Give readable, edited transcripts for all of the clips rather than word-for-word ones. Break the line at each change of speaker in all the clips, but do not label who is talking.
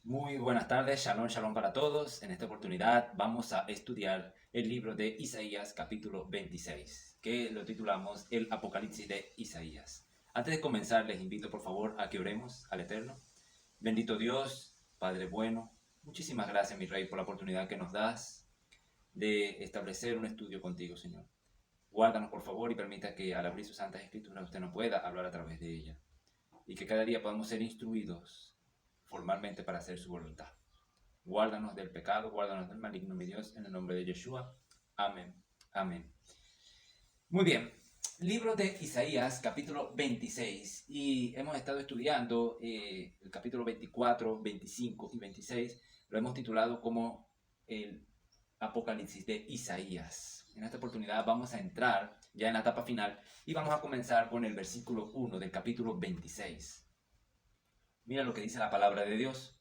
Muy buenas tardes, shalom, shalom para todos. En esta oportunidad vamos a estudiar el libro de Isaías capítulo 26, que lo titulamos El Apocalipsis de Isaías. Antes de comenzar, les invito por favor a que oremos al Eterno. Bendito Dios, Padre bueno, muchísimas gracias mi Rey por la oportunidad que nos das de establecer un estudio contigo, Señor. Guárdanos por favor y permita que al abrir sus santas escrituras usted nos pueda hablar a través de ella y que cada día podamos ser instruidos formalmente para hacer su voluntad. Guárdanos del pecado, guárdanos del maligno, mi Dios, en el nombre de Yeshua. Amén. Amén. Muy bien. Libro de Isaías, capítulo 26. Y hemos estado estudiando el capítulo 24, 25 y 26. Lo hemos titulado como el Apocalipsis de Isaías. En esta oportunidad vamos a entrar ya en la etapa final y vamos a comenzar con el versículo 1 del capítulo 26. Mira lo que dice la palabra de Dios.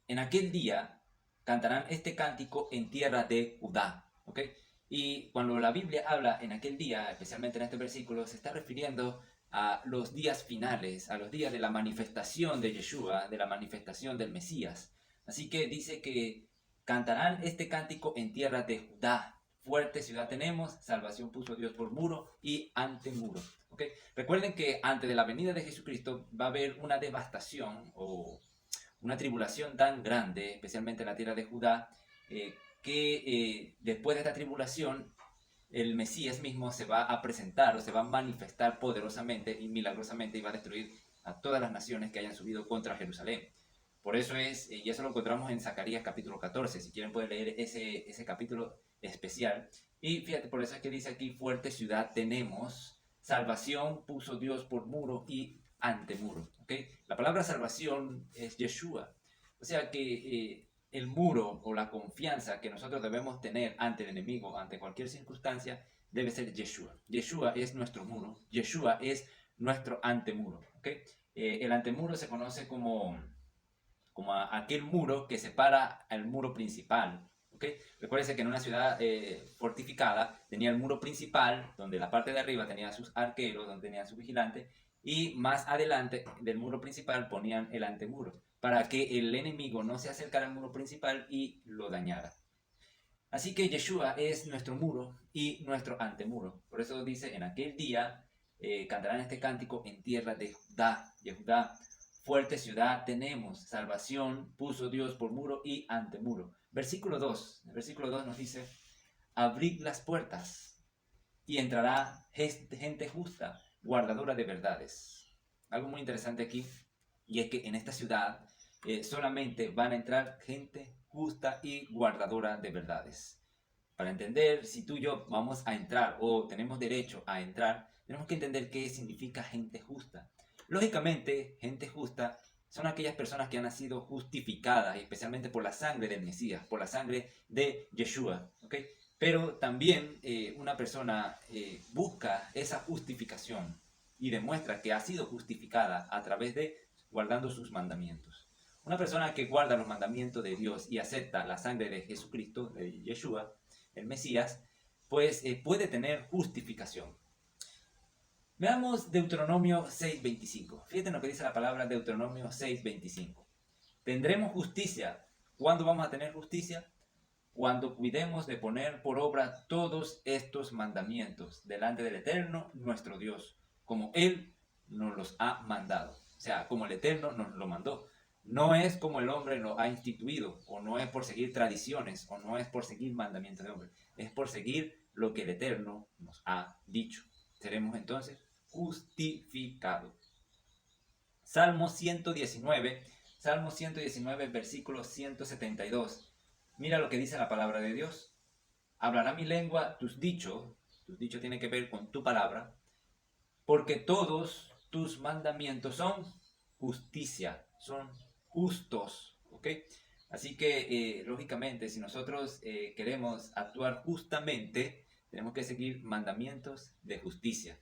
En aquel día cantarán este cántico en tierra de Judá. ¿Ok? Y cuando la Biblia habla en aquel día, especialmente en este versículo, se está refiriendo a los días finales, a los días de la manifestación de Yeshua, de la manifestación del Mesías. Así que dice que cantarán este cántico en tierra de Judá. Fuerte ciudad tenemos, salvación puso Dios por muro y ante muro. ¿Okay? Recuerden que antes de la venida de Jesucristo va a haber una devastación o una tribulación tan grande, especialmente en la tierra de Judá, que después de esta tribulación el Mesías mismo se va a presentar o se va a manifestar poderosamente y milagrosamente y va a destruir a todas las naciones que hayan subido contra Jerusalén. Por eso es, y eso lo encontramos en Zacarías capítulo 14, si quieren pueden leer ese capítulo especial. Y fíjate, por eso es que dice aquí, fuerte ciudad tenemos, salvación puso Dios por muro y antemuro. ¿Okay? La palabra salvación es Yeshua. O sea que el muro o la confianza que nosotros debemos tener ante el enemigo, ante cualquier circunstancia, debe ser Yeshua. Yeshua es nuestro muro, Yeshua es nuestro antemuro. ¿Okay? El antemuro se conoce como aquel muro que separa al muro principal. ¿Okay? Recuérdense que en una ciudad fortificada tenía el muro principal, donde la parte de arriba tenía sus arqueros, donde tenían sus vigilantes, y más adelante del muro principal ponían el antemuro, para que el enemigo no se acercara al muro principal y lo dañara. Así que Yeshua es nuestro muro y nuestro antemuro. Por eso dice, en aquel día cantarán este cántico en tierra de Judá. Yehudá, fuerte ciudad tenemos, salvación puso Dios por muro y antemuro. Versículo 2. El versículo 2 nos dice, abrid las puertas y entrará gente justa, guardadora de verdades. Algo muy interesante aquí, y es que en esta ciudad solamente van a entrar gente justa y guardadora de verdades. Para entender si tú y yo vamos a entrar o tenemos derecho a entrar, tenemos que entender qué significa gente justa. Lógicamente, gente justa son aquellas personas que han sido justificadas, especialmente por la sangre del Mesías, por la sangre de Yeshua. ¿Okay? Pero también una persona busca esa justificación y demuestra que ha sido justificada a través de guardando sus mandamientos. Una persona que guarda los mandamientos de Dios y acepta la sangre de Jesucristo, de Yeshua, el Mesías, pues puede tener justificación. Veamos Deuteronomio 6.25. Fíjate lo que dice la palabra Deuteronomio 6.25. Tendremos justicia. ¿Cuándo vamos a tener justicia? Cuando cuidemos de poner por obra todos estos mandamientos delante del Eterno, nuestro Dios, como Él nos los ha mandado. O sea, como el Eterno nos lo mandó. No es como el hombre lo ha instituido, o no es por seguir tradiciones, o no es por seguir mandamientos de hombre. Es por seguir lo que el Eterno nos ha dicho. Seremos entonces justificados. Salmo 119, versículo 172. Mira lo que dice la palabra de Dios. Hablará mi lengua tus dichos tiene que ver con tu palabra, porque todos tus mandamientos son justicia, son justos. ¿Ok? Así que, lógicamente, si nosotros queremos actuar justamente, tenemos que seguir mandamientos de justicia.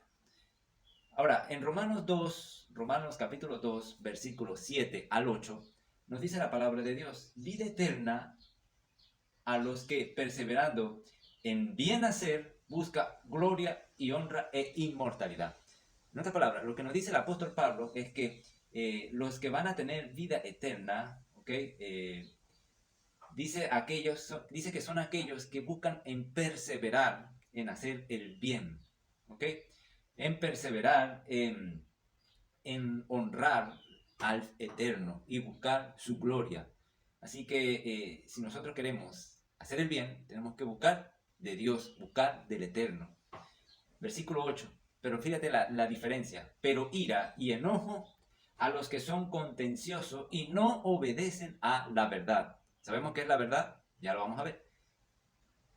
Ahora, en Romanos capítulo 2, versículos 7 al 8, nos dice la palabra de Dios, vida eterna a los que, perseverando en bien hacer, busca gloria y honra e inmortalidad. En otras palabras, lo que nos dice el apóstol Pablo es que los que van a tener vida eterna, ¿ok? ¿ok? Dice que son aquellos que buscan en perseverar en hacer el bien, ¿ok? En perseverar en honrar al Eterno y buscar su gloria. Así que si nosotros queremos hacer el bien, tenemos que buscar de Dios, buscar del Eterno. Versículo 8. Pero fíjate la diferencia. Pero ira y enojo a los que son contenciosos y no obedecen a la verdad. ¿Sabemos qué es la verdad? Ya lo vamos a ver.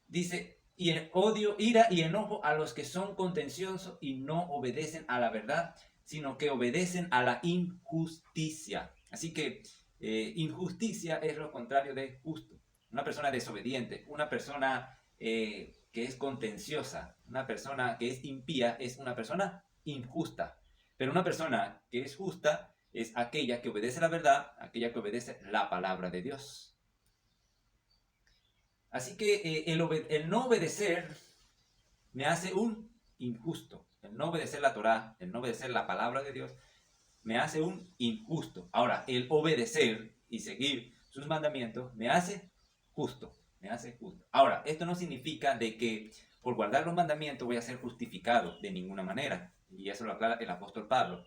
Dice, y odio, ira y enojo a los que son contenciosos y no obedecen a la verdad, sino que obedecen a la injusticia. Así que injusticia es lo contrario de justo. Una persona desobediente, una persona que es contenciosa, una persona que es impía, es una persona injusta. Pero una persona que es justa es aquella que obedece la verdad, aquella que obedece la palabra de Dios. Así que el no obedecer me hace un injusto. El no obedecer la Torá, el no obedecer la palabra de Dios, me hace un injusto. Ahora, el obedecer y seguir sus mandamientos me hace justo. Me hace justo. Ahora, esto no significa de que por guardar los mandamientos voy a ser justificado de ninguna manera. Y eso lo aclara el apóstol Pablo.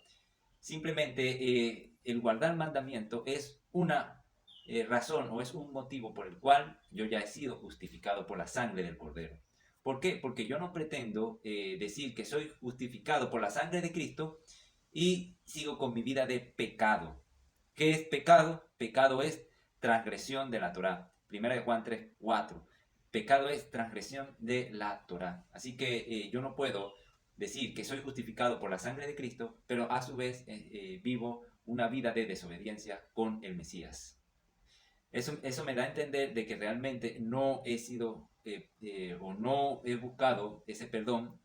Simplemente el guardar mandamiento es una razón o es un motivo por el cual yo ya he sido justificado por la sangre del Cordero. ¿Por qué? Porque yo no pretendo decir que soy justificado por la sangre de Cristo y sigo con mi vida de pecado. ¿Qué es pecado? Pecado es transgresión de la Torá. Primera de Juan 3, 4. Pecado es transgresión de la Torá. Así que yo no puedo decir que soy justificado por la sangre de Cristo, pero a su vez vivo una vida de desobediencia con el Mesías. Eso me da a entender de que realmente no he sido o no he buscado ese perdón,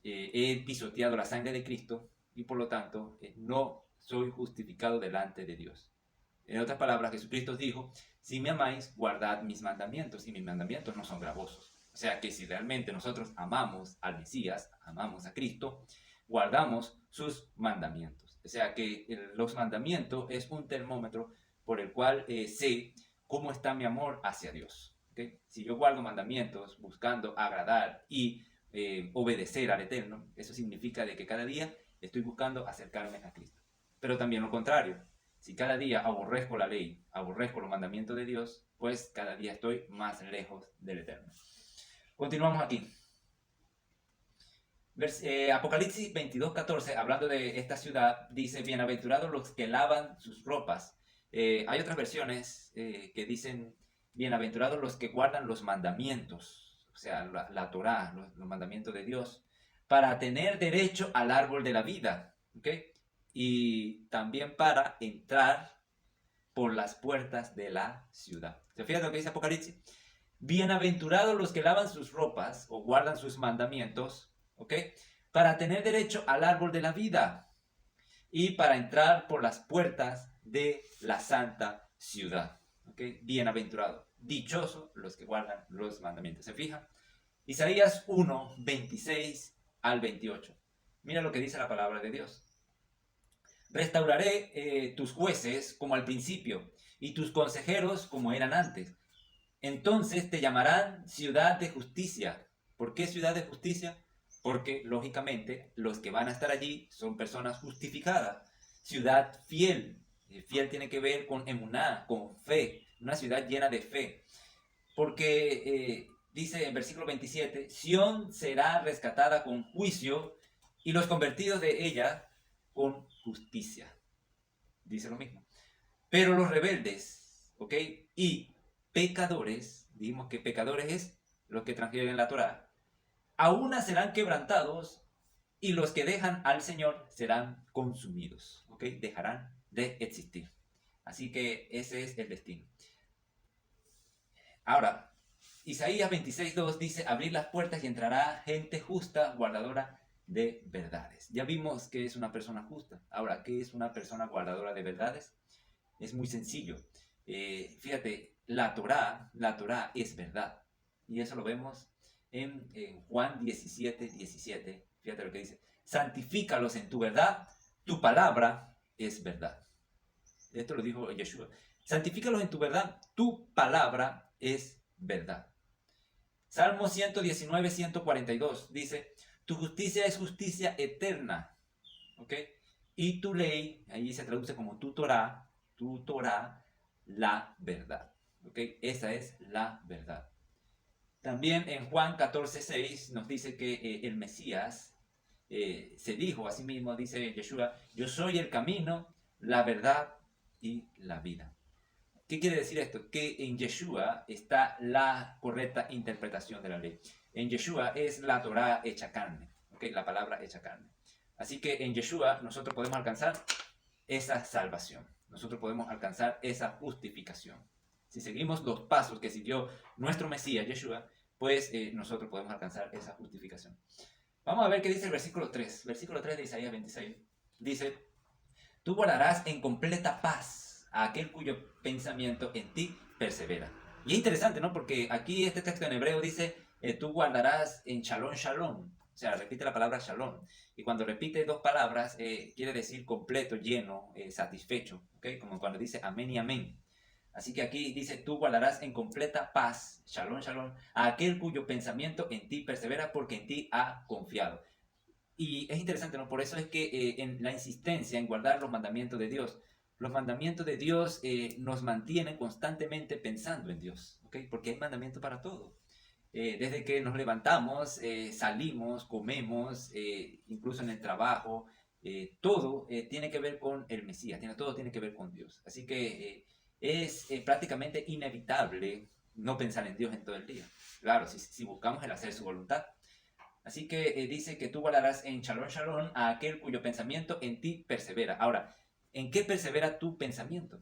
he pisoteado la sangre de Cristo y por lo tanto no soy justificado delante de Dios. En otras palabras, Jesucristo dijo, si me amáis, guardad mis mandamientos y mis mandamientos no son gravosos. O sea que si realmente nosotros amamos al Mesías, amamos a Cristo, guardamos sus mandamientos. O sea que los mandamientos es un termómetro por el cual sé cómo está mi amor hacia Dios. ¿Okay? Si yo guardo mandamientos buscando agradar y obedecer al Eterno, eso significa de que cada día estoy buscando acercarme a Cristo. Pero también lo contrario, si cada día aborrezco la ley, aborrezco los mandamientos de Dios, pues cada día estoy más lejos del Eterno. Continuamos aquí. Apocalipsis 22:14, hablando de esta ciudad, dice, bienaventurados los que lavan sus ropas. Hay otras versiones que dicen, bienaventurados los que guardan los mandamientos, o sea, la Torá, los mandamientos de Dios, para tener derecho al árbol de la vida, ¿ok? Y también para entrar por las puertas de la ciudad. ¿Se fijan lo que dice Apocalipsis? Bienaventurados los que lavan sus ropas o guardan sus mandamientos, ¿ok? Para tener derecho al árbol de la vida y para entrar por las puertas de la santa ciudad, ¿ok? Bienaventurados, dichosos los que guardan los mandamientos. ¿Se fijan? Isaías 1, 26 al 28. Mira lo que dice la palabra de Dios. Restauraré tus jueces como al principio y tus consejeros como eran antes. Entonces te llamarán ciudad de justicia. ¿Por qué ciudad de justicia? Porque, lógicamente, los que van a estar allí son personas justificadas. Ciudad fiel. Fiel tiene que ver con emuná, con fe. Una ciudad llena de fe. Porque dice en versículo 27, Sión será rescatada con juicio y los convertidos de ella con justicia. Dice lo mismo. Pero los rebeldes, ¿ok? Y pecadores, dijimos que pecadores es los que transgreden la Torá, aún serán quebrantados y los que dejan al Señor serán consumidos, ¿ok? Dejarán de existir. Así que ese es el destino. Ahora, Isaías 26:2 dice, abrir las puertas y entrará gente justa, guardadora de verdades. Ya vimos que es una persona justa. Ahora, ¿qué es una persona guardadora de verdades? Es muy sencillo. Fíjate, la Torá es verdad. Y eso lo vemos en Juan 17:17. Fíjate lo que dice. Santifícalos en tu verdad, tu palabra es verdad. Esto lo dijo Yeshua. Santifícalos en tu verdad, tu palabra es verdad. Salmo 119, 142 dice, tu justicia es justicia eterna, ¿ok? Y tu ley, ahí se traduce como tu Torah, la verdad, ¿ok? Esa es la verdad. También en Juan 14, 6 nos dice que el Mesías se dijo a sí mismo, dice Yeshua, yo soy el camino, la verdad y la vida. ¿Qué quiere decir esto? Que en Yeshua está la correcta interpretación de la ley. En Yeshua es la Torah hecha carne, ¿okay? La palabra hecha carne. Así que en Yeshua nosotros podemos alcanzar esa salvación. Nosotros podemos alcanzar esa justificación. Si seguimos los pasos que siguió nuestro Mesías, Yeshua, pues nosotros podemos alcanzar esa justificación. Vamos a ver qué dice el versículo 3. Versículo 3 de Isaías 26. Dice, tú guardarás en completa paz a aquel cuyo pensamiento en ti persevera. Y es interesante, ¿no? Porque aquí este texto en hebreo dice, tú guardarás en shalom, shalom. O sea, repite la palabra shalom. Y cuando repite dos palabras, quiere decir completo, lleno, satisfecho. ¿Okay? Como cuando dice amén y amén. Así que aquí dice, tú guardarás en completa paz, shalom, shalom, a aquel cuyo pensamiento en ti persevera porque en ti ha confiado. Y es interesante, ¿no? Por eso es que en la insistencia en guardar los mandamientos de Dios. Los mandamientos de Dios nos mantienen constantemente pensando en Dios, ¿ok? Porque hay mandamiento para todo. Desde que nos levantamos, salimos, comemos, incluso en el trabajo, todo tiene que ver con el Mesías, todo tiene que ver con Dios. Así que es prácticamente inevitable no pensar en Dios en todo el día. Claro, si buscamos el hacer su voluntad. Así que dice que tú guardarás en shalom, shalom a aquel cuyo pensamiento en ti persevera. Ahora, ¿en qué persevera tu pensamiento?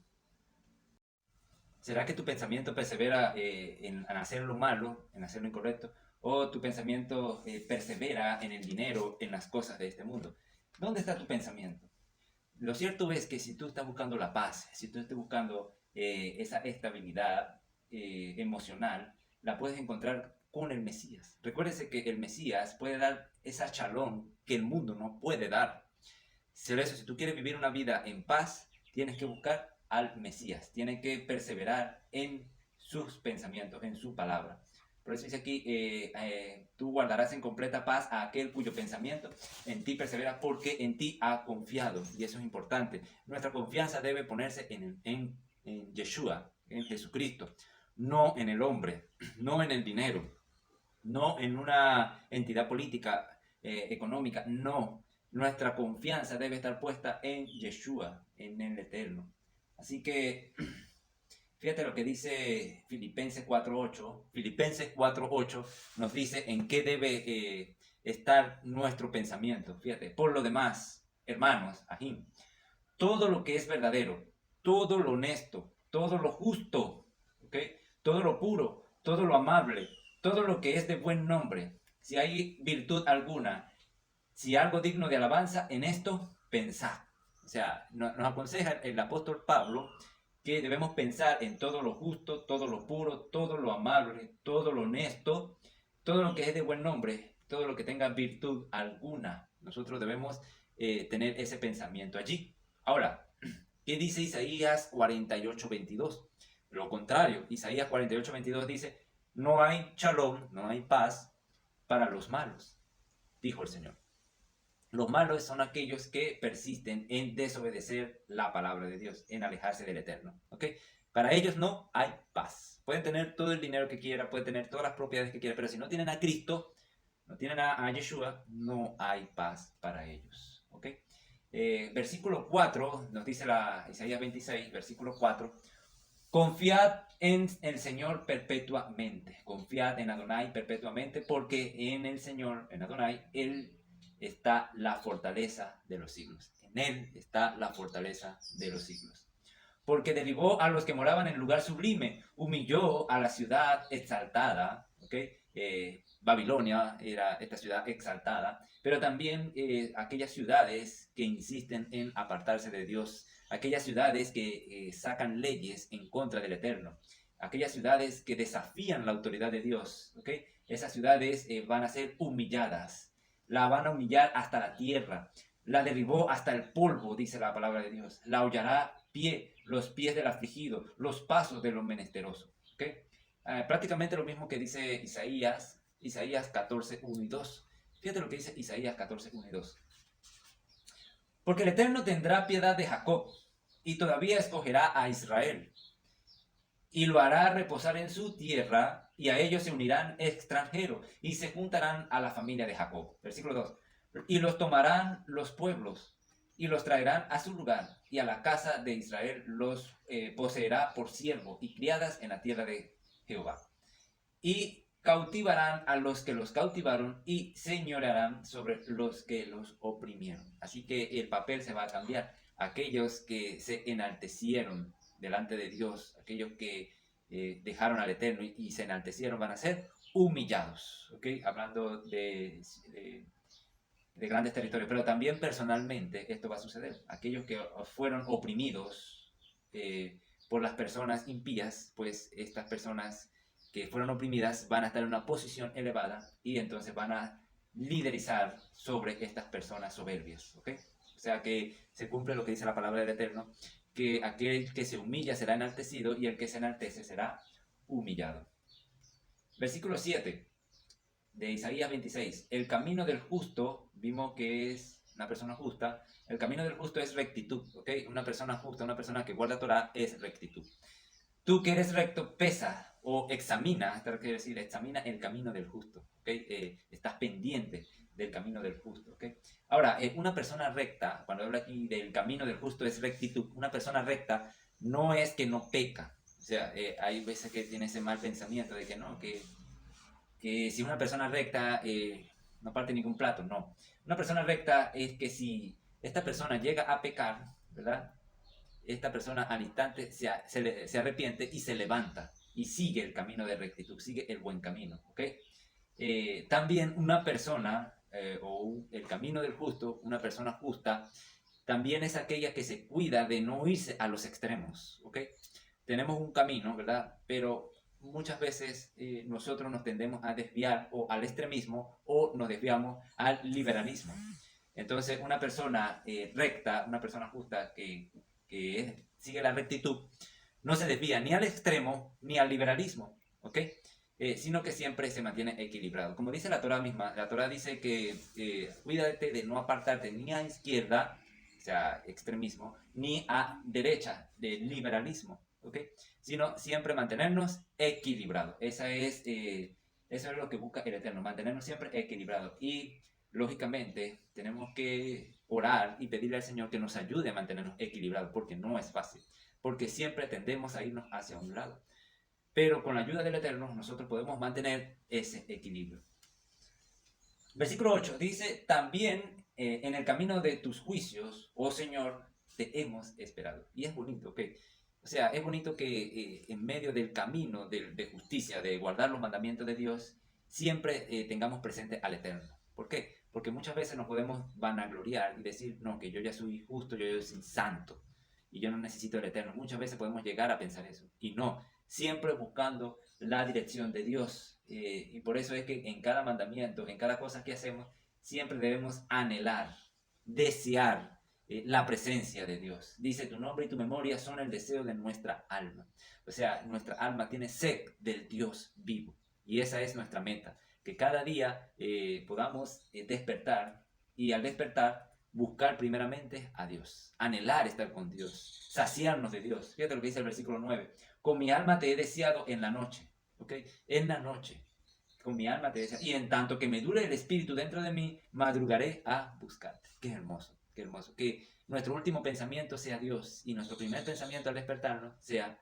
¿Será que tu pensamiento persevera en hacer lo malo, en hacer lo incorrecto? ¿O tu pensamiento persevera en el dinero, en las cosas de este mundo? ¿Dónde está tu pensamiento? Lo cierto es que si tú estás buscando la paz, si tú estás buscando esa estabilidad emocional, la puedes encontrar con el Mesías. Recuérdese que el Mesías puede dar esa shalom que el mundo no puede dar. Por eso, si tú quieres vivir una vida en paz, tienes que buscar al Mesías, tienes que perseverar en sus pensamientos, en su palabra. Por eso dice aquí, tú guardarás en completa paz a aquel cuyo pensamiento en ti persevera porque en ti ha confiado. Y eso es importante. Nuestra confianza debe ponerse en Yeshua, en Jesucristo, no en el hombre, no en el dinero, no en una entidad política, económica, no. Nuestra confianza debe estar puesta en Yeshua, en el Eterno. Así que fíjate lo que dice Filipenses 4.8. Filipenses 4.8 nos dice en qué debe estar nuestro pensamiento. Fíjate, por lo demás, hermanos, ahí, todo lo que es verdadero, todo lo honesto, todo lo justo, ¿okay? Todo lo puro, todo lo amable, todo lo que es de buen nombre, si hay virtud alguna, si algo digno de alabanza, en esto pensad. O sea, nos aconseja el apóstol Pablo que debemos pensar en todo lo justo, todo lo puro, todo lo amable, todo lo honesto, todo lo que es de buen nombre, todo lo que tenga virtud alguna. Nosotros debemos tener ese pensamiento allí. Ahora, ¿qué dice Isaías 48:22? Lo contrario, Isaías 48:22 dice, no hay shalom, no hay paz para los malos, dijo el Señor. Los malos son aquellos que persisten en desobedecer la palabra de Dios, en alejarse del Eterno. ¿Ok? Para ellos no hay paz. Pueden tener todo el dinero que quieran, pueden tener todas las propiedades que quieran, pero si no tienen a Cristo, no tienen a Yeshua, no hay paz para ellos. ¿Ok? Versículo 4, nos dice Isaías 26, versículo 4. Confiad en el Señor perpetuamente. Confiad en Adonai perpetuamente, porque en el Señor, en Adonai, Él está la fortaleza de los siglos. En Él está la fortaleza de los siglos. Porque derribó a los que moraban en el lugar sublime, humilló a la ciudad exaltada, ¿okay? Babilonia era esta ciudad exaltada, pero también aquellas ciudades que insisten en apartarse de Dios, aquellas ciudades que sacan leyes en contra del Eterno, aquellas ciudades que desafían la autoridad de Dios, ¿okay? Esas ciudades van a ser humilladas, la van a humillar hasta la tierra, la derribó hasta el polvo, dice la palabra de Dios, la hollará los pies del afligido, los pasos de los menesterosos. ¿Okay? Prácticamente lo mismo que dice Isaías 14, 1 y 2. Fíjate lo que dice Isaías 14, 1 y 2. Porque el Eterno tendrá piedad de Jacob, y todavía escogerá a Israel, y lo hará reposar en su tierra, y a ellos se unirán extranjeros, y se juntarán a la familia de Jacob. Versículo 2. Y los tomarán los pueblos, y los traerán a su lugar, y a la casa de Israel los poseerá por siervos y criadas en la tierra de Jehová. Y cautivarán a los que los cautivaron y señorearán sobre los que los oprimieron. Así que el papel se va a cambiar. Aquellos que se enaltecieron delante de Dios, aquellos que dejaron al Eterno y se enaltecieron, van a ser humillados. ¿Okay? Hablando de grandes territorios, pero también personalmente esto va a suceder. Aquellos que fueron oprimidos por las personas impías, pues estas personas que fueron oprimidas van a estar en una posición elevada y entonces van a liderizar sobre estas personas soberbias. ¿Okay? O sea que se cumple lo que dice la palabra del Eterno, que aquel que se humilla será enaltecido y el que se enaltece será humillado. Versículo 7 de Isaías 26. El camino del justo, vimos que es una persona justa, el camino del justo es rectitud. ¿Okay? Una persona justa, una persona que guarda Torah es rectitud. Tú que eres recto, pesa o examina, esto quiere decir, examina el camino del justo. ¿Okay? Estás pendiente del camino del justo. ¿Okay? Ahora, una persona recta, cuando habla aquí del camino del justo es rectitud, una persona recta no es que no peca. O sea, hay veces que tiene ese mal pensamiento de que no, que si una persona recta no parte ningún plato, no. Una persona recta es que si esta persona llega a pecar, ¿verdad? Esta persona al instante se arrepiente y se levanta y sigue el camino de rectitud, sigue el buen camino. ¿Okay? También una persona, el camino del justo, una persona justa, también es aquella que se cuida de no irse a los extremos. ¿Okay? Tenemos un camino, ¿verdad? Pero muchas veces nosotros nos tendemos a desviar o al extremismo o nos desviamos al liberalismo. Entonces, una persona recta, una persona justa que sigue la rectitud, no se desvía ni al extremo ni al liberalismo, ¿ok? Sino que siempre se mantiene equilibrado. Como dice la Torah misma, la Torah dice que cuídate de no apartarte ni a izquierda, o sea, extremismo, ni a derecha, de liberalismo, ¿ok? Sino siempre mantenernos equilibrados. Eso es lo que busca el Eterno, mantenernos siempre equilibrados. Y lógicamente tenemos que orar y pedirle al Señor que nos ayude a mantenernos equilibrados, porque no es fácil, porque siempre tendemos a irnos hacia un lado. Pero con la ayuda del Eterno nosotros podemos mantener ese equilibrio. Versículo 8 dice, también en el camino de tus juicios, oh Señor, te hemos esperado. Y es bonito, ¿ok? O sea, es bonito que en medio del camino de justicia, de guardar los mandamientos de Dios, siempre tengamos presente al Eterno. ¿Por qué? Porque muchas veces nos podemos vanagloriar y decir, no, que yo ya soy justo, yo ya soy santo y yo no necesito el Eterno. Muchas veces podemos llegar a pensar eso. Y no, siempre buscando la dirección de Dios. Y por eso es que en cada mandamiento, en cada cosa que hacemos, siempre debemos anhelar, desear la presencia de Dios. Dice, tu nombre y tu memoria son el deseo de nuestra alma. O sea, nuestra alma tiene sed del Dios vivo. Y esa es nuestra meta. Que cada día podamos despertar y al despertar buscar primeramente a Dios, anhelar estar con Dios, saciarnos de Dios. Fíjate lo que dice el versículo 9. Con mi alma te he deseado en la noche. ¿Ok? En la noche. Con mi alma te deseo. Y en tanto que me dure el espíritu dentro de mí, madrugaré a buscarte. Qué hermoso, qué hermoso. Que nuestro último pensamiento sea Dios y nuestro primer pensamiento al despertarnos sea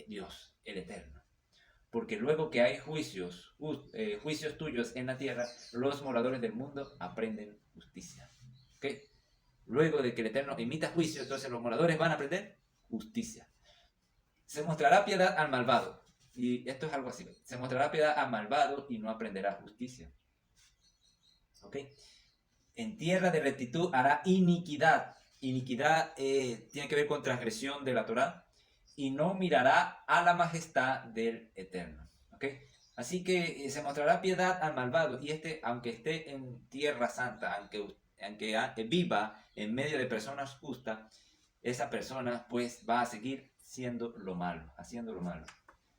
Dios, el Eterno. Porque luego que hay juicios tuyos en la tierra, los moradores del mundo aprenden justicia. ¿Ok? Luego de que el Eterno emita juicio, entonces los moradores van a aprender justicia. Se mostrará piedad al malvado. Y esto es algo así. Se mostrará piedad al malvado y no aprenderá justicia. ¿Ok? En tierra de rectitud hará iniquidad. Iniquidad tiene que ver con transgresión de la Torá. Y no mirará a la majestad del Eterno. ¿Ok? Así que se mostrará piedad al malvado. Y aunque esté en tierra santa, aunque viva en medio de personas justas, esa persona pues va a seguir siendo lo malo, haciendo lo malo.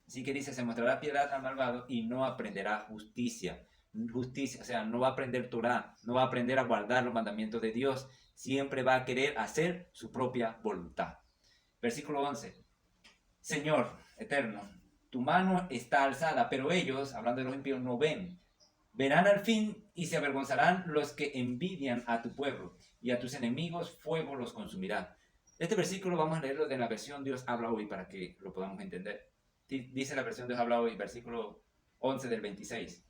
Así que dice, se mostrará piedad al malvado y no aprenderá justicia. Justicia, o sea, no va a aprender Torah, no va a aprender a guardar los mandamientos de Dios, siempre va a querer hacer su propia voluntad. Versículo 11. Señor eterno, tu mano está alzada, pero ellos, hablando de los impíos, no ven. Verán al fin y se avergonzarán los que envidian a tu pueblo, y a tus enemigos fuego los consumirá. Este versículo vamos a leerlo de la versión Dios habla hoy para que lo podamos entender. Dice la versión Dios habla hoy, versículo 11 del 26.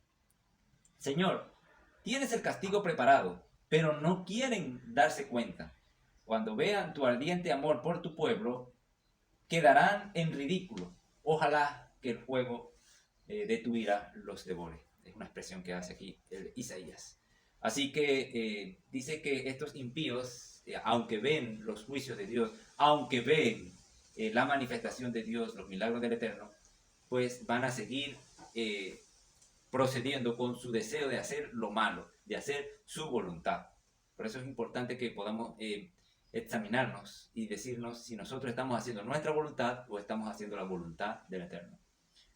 Señor, tienes el castigo preparado, pero no quieren darse cuenta. Cuando vean tu ardiente amor por tu pueblo, quedarán en ridículo. Ojalá que el fuego de tu ira los devore. Es una expresión que hace aquí Isaías. Así que dice que estos impíos, aunque ven los juicios de Dios, aunque ven la manifestación de Dios, los milagros del Eterno, pues van a seguir procediendo con su deseo de hacer lo malo, de hacer su voluntad. Por eso es importante que podamos examinarnos y decirnos si nosotros estamos haciendo nuestra voluntad o estamos haciendo la voluntad del Eterno.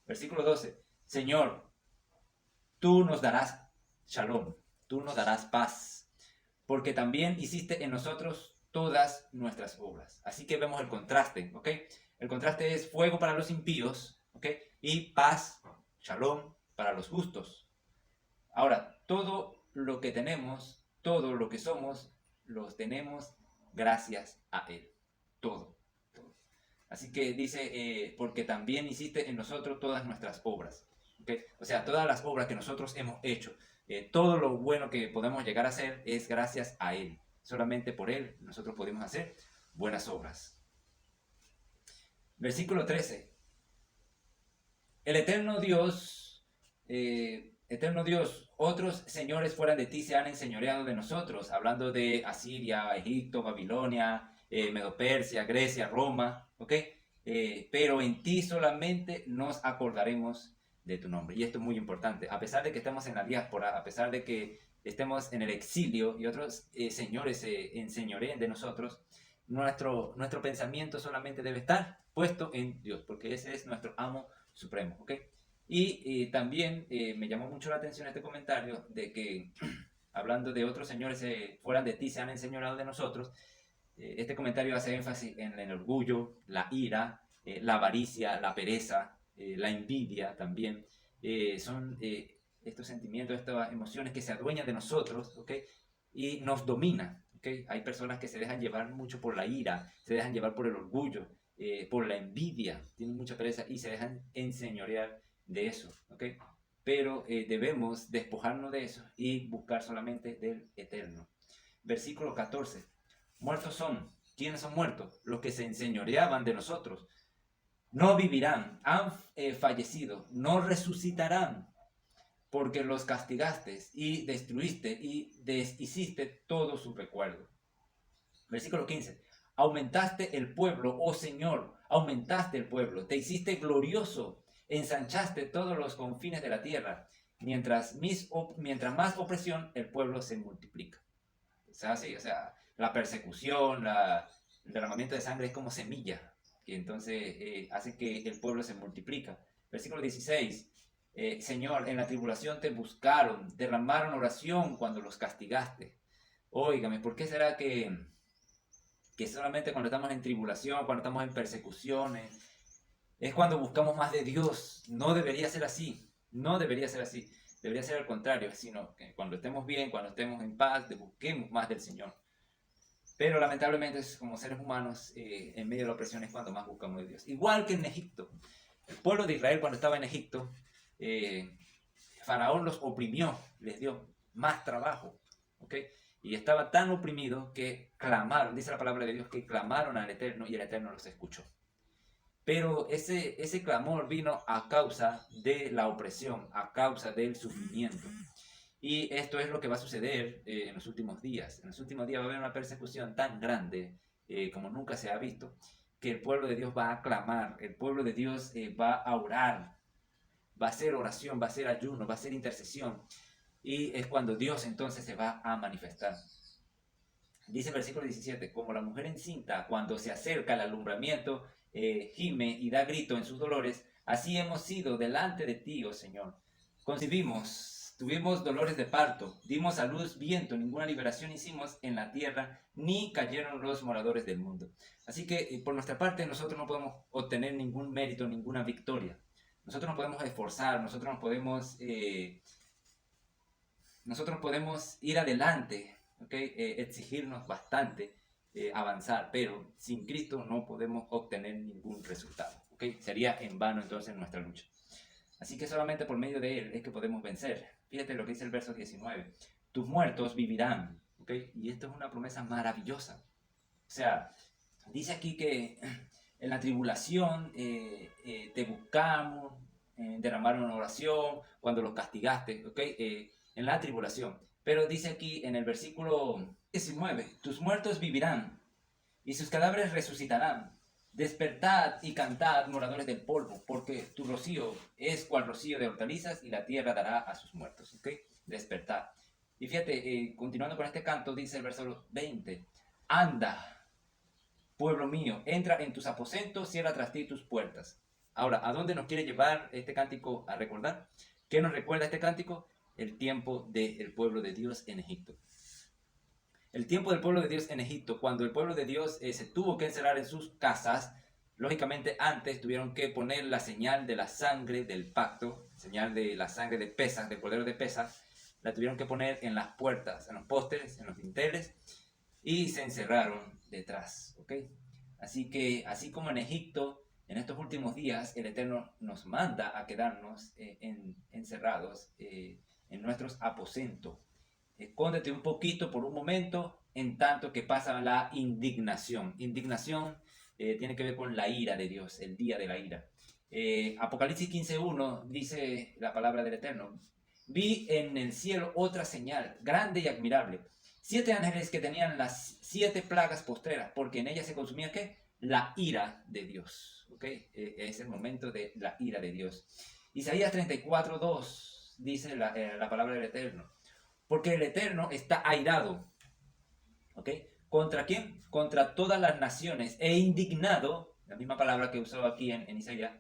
Versículo 12. Señor, tú nos darás shalom, tú nos darás paz, porque también hiciste en nosotros todas nuestras obras. Así que vemos el contraste, ¿ok? El contraste es fuego para los impíos, ¿ok? Y paz, shalom, para los justos. Ahora, todo lo que tenemos, todo lo que somos, los tenemos gracias a Él. Todo. Así que dice, porque también hiciste en nosotros todas nuestras obras. ¿Okay? O sea, todas las obras que nosotros hemos hecho, todo lo bueno que podemos llegar a hacer es gracias a Él. Solamente por Él nosotros podemos hacer buenas obras. Versículo 13. El eterno Dios, otros señores fuera de ti se han enseñoreado de nosotros, hablando de Asiria, Egipto, Babilonia, Medo-Persia, Grecia, Roma, ¿ok? Pero en ti solamente nos acordaremos de tu nombre. Y esto es muy importante. A pesar de que estemos en la diáspora, a pesar de que estemos en el exilio y otros señores se enseñoreen de nosotros, nuestro pensamiento solamente debe estar puesto en Dios, porque ese es nuestro amo supremo, ¿ok? Y también me llamó mucho la atención este comentario de que, hablando de otros señores fuera de ti se han enseñorado de nosotros, este comentario hace énfasis en el orgullo, la ira, la avaricia, la pereza, la envidia también. Son estos sentimientos, estas emociones que se adueñan de nosotros, ¿ok? Y nos dominan, ¿ok? Hay personas que se dejan llevar mucho por la ira, se dejan llevar por el orgullo, por la envidia, tienen mucha pereza y se dejan enseñorear de eso, ¿ok? Pero debemos despojarnos de eso y buscar solamente del Eterno. Versículo 14. Muertos son. ¿Quiénes son muertos? Los que se enseñoreaban de nosotros. No vivirán, han fallecido, no resucitarán, porque los castigaste y destruiste y deshiciste todo su recuerdo. Versículo 15. Aumentaste el pueblo, oh Señor, aumentaste el pueblo, te hiciste glorioso, ensanchaste todos los confines de la tierra. Mientras más opresión, el pueblo se multiplica. O sea, sí, o sea, la persecución, el derramamiento de sangre es como semilla, que entonces hace que el pueblo se multiplica. Versículo 16. Señor, en la tribulación te buscaron, derramaron oración cuando los castigaste. Óigame, ¿por qué será que solamente cuando estamos en tribulación, cuando estamos en persecuciones, es cuando buscamos más de Dios? No debería ser así, no debería ser así. Debería ser al contrario, sino que cuando estemos bien, cuando estemos en paz, busquemos más del Señor. Pero lamentablemente, como seres humanos, en medio de la opresión es cuando más buscamos de Dios. Igual que en Egipto. El pueblo de Israel, cuando estaba en Egipto, Faraón los oprimió, les dio más trabajo, ¿ok? Y estaba tan oprimido que clamaron, dice la palabra de Dios, que clamaron al Eterno y el Eterno los escuchó. Pero ese clamor vino a causa de la opresión, a causa del sufrimiento. Y esto es lo que va a suceder en los últimos días. En los últimos días va a haber una persecución tan grande como nunca se ha visto, que el pueblo de Dios va a clamar, el pueblo de Dios va a orar, va a hacer oración, va a hacer ayuno, va a hacer intercesión. Y es cuando Dios entonces se va a manifestar. Dice el versículo 17, como la mujer encinta cuando se acerca al alumbramiento, gime y da grito en sus dolores, así hemos sido delante de ti, oh Señor. Concibimos, tuvimos dolores de parto, dimos a luz viento, ninguna liberación hicimos en la tierra, ni cayeron los moradores del mundo. Así que por nuestra parte nosotros no podemos obtener ningún mérito, ninguna victoria. Nosotros nos podemos esforzar, nosotros nos podemos ir adelante, ¿okay? Exigirnos bastante, avanzar, pero sin Cristo no podemos obtener ningún resultado, ¿okay? Sería en vano entonces nuestra lucha. Así que solamente por medio de Él es que podemos vencer. Fíjate lo que dice el verso 19. Tus muertos vivirán, ¿okay? Y esto es una promesa maravillosa. O sea, dice aquí que en la tribulación te buscamos, derramaron una oración, cuando los castigaste, ¿ok? En la tribulación. Pero dice aquí en el versículo 19, tus muertos vivirán y sus cadáveres resucitarán. Despertad y cantad, moradores del polvo, porque tu rocío es cual rocío de hortalizas y la tierra dará a sus muertos, ¿ok? Despertad. Y fíjate, continuando con este canto, dice el verso 20, anda, pueblo mío, entra en tus aposentos, cierra tras ti tus puertas. Ahora, ¿a dónde nos quiere llevar este cántico a recordar? ¿Qué nos recuerda este cántico? El tiempo del pueblo de Dios en Egipto. El tiempo del pueblo de Dios en Egipto, cuando el pueblo de Dios se tuvo que encerrar en sus casas, lógicamente antes tuvieron que poner la señal de la sangre del pacto, señal de la sangre de Pesaj, del cordero de Pesaj, la tuvieron que poner en las puertas, en los postes, en los dinteles, y se encerraron detrás, ¿ok? Así que, así como en Egipto, en estos últimos días, el Eterno nos manda a quedarnos encerrados en nuestros aposentos. Escóndete un poquito por un momento, en tanto que pasa la indignación. Indignación tiene que ver con la ira de Dios, el día de la ira. Apocalipsis 15:1 dice la palabra del Eterno: vi en el cielo otra señal, grande y admirable. 7 ángeles que tenían las 7 plagas postreras, porque en ellas se consumía ¿qué? La ira de Dios. ¿Okay? Es el momento de la ira de Dios. Isaías 34:2 dice la palabra del Eterno: porque el Eterno está airado. ¿Okay? ¿Contra quién? Contra todas las naciones, e indignado, la misma palabra que usó aquí en Isaías,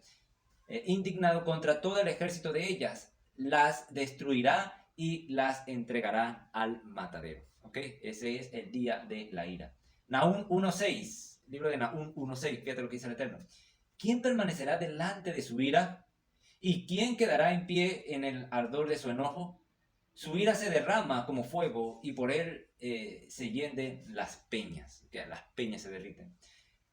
indignado contra todo el ejército de ellas, las destruirá y las entregará al matadero. ¿Okay? Ese es el día de la ira. Nahum 1:6, libro de Nahum 1:6, fíjate lo que dice el Eterno. ¿Quién permanecerá delante de su ira? ¿Y quién quedará en pie en el ardor de su enojo? Su ira se derrama como fuego y por él se hienden las peñas, que las peñas se derriten.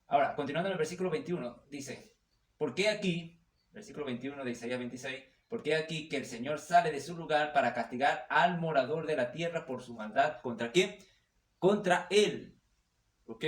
Ahora, continuando en el versículo 21, dice: ¿por qué aquí, versículo 21 de Isaías 26, por qué aquí que el Señor sale de su lugar para castigar al morador de la tierra por su maldad? ¿Contra quién? Contra él. ¿Ok?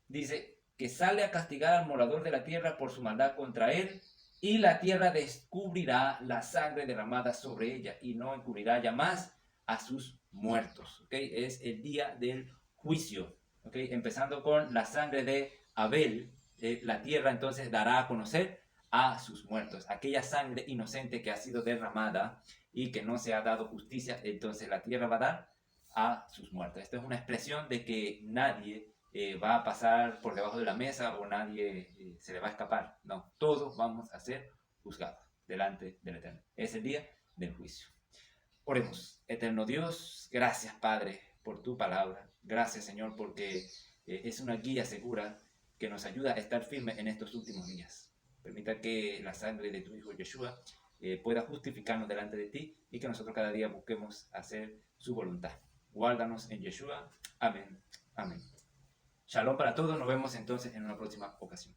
Dice que sale a castigar al morador de la tierra por su maldad contra él, y la tierra descubrirá la sangre derramada sobre ella y no encubrirá ya más a sus muertos. ¿Okay? Es el día del juicio. ¿Okay? Empezando con la sangre de Abel, la tierra entonces dará a conocer a sus muertos. Aquella sangre inocente que ha sido derramada y que no se ha dado justicia, entonces la tierra va a dar a sus muertos. Esto es una expresión de que nadie va a pasar por debajo de la mesa o nadie se le va a escapar. No, todos vamos a ser juzgados delante del Eterno. Es el día del juicio. Oremos. Eterno Dios, gracias Padre por tu palabra. Gracias Señor porque es una guía segura que nos ayuda a estar firmes en estos últimos días. Permita que la sangre de tu Hijo Yeshua pueda justificarnos delante de ti y que nosotros cada día busquemos hacer su voluntad. Guárdanos en Yeshua. Amén. Amén. Shalom para todos. Nos vemos entonces en una próxima ocasión.